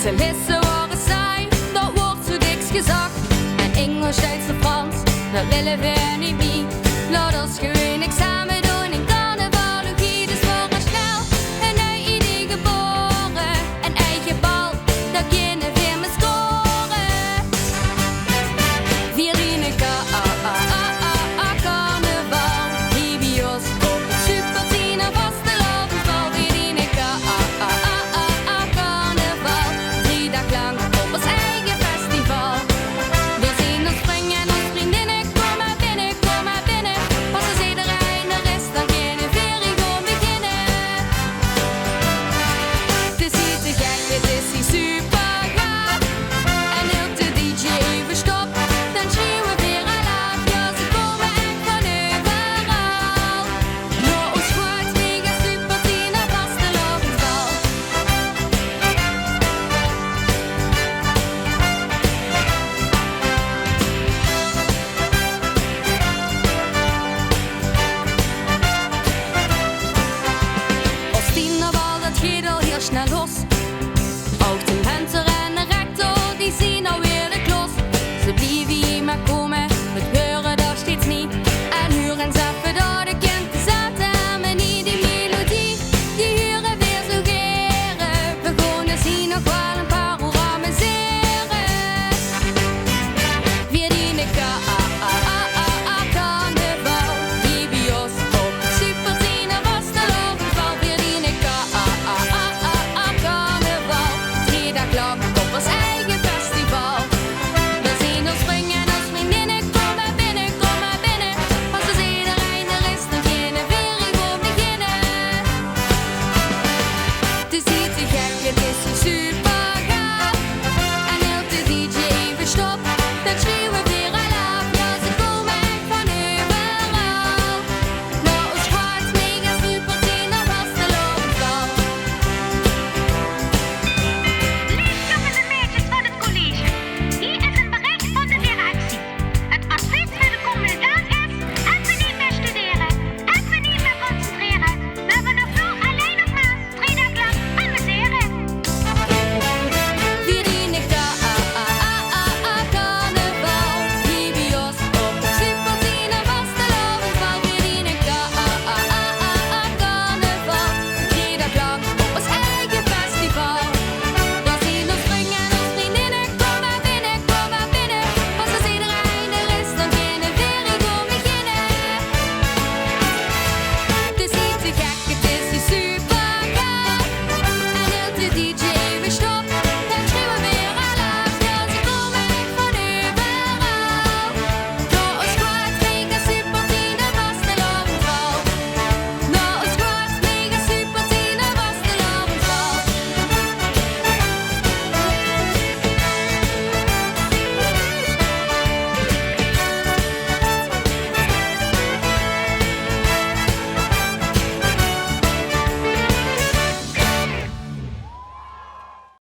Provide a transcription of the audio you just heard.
Ze lissen worden saai, dat wordt zo diks gezag. En Engels, Duits en Frans, dat willen we niet meer. Laat ons gewoon examen doen in carnavalogie. Dus worden snel een nieuw idee geboren. Een eigen bal, dat kunnen we met scoren. Vierde carnaval, hier bij ons op het Super-10 en vastelavondbal. Vierde carnaval, 3 dagen lang op ons eigen festival. We zien ons springen en ons vriendinnen, kom maar binnen, kom maar binnen. Pas als iedereen er is, dan kunnen we weer gewoon beginnen. Het is hier te gek, het is hier super gaaf. En ook de DJ even stopt, dan schreeuwen we weer al af. Ja, ze komen echt van overal. Naar ons groot mega Super-10 en vastelavondbal. Als tiener war dat geht al heel snel los. Auch den Panzer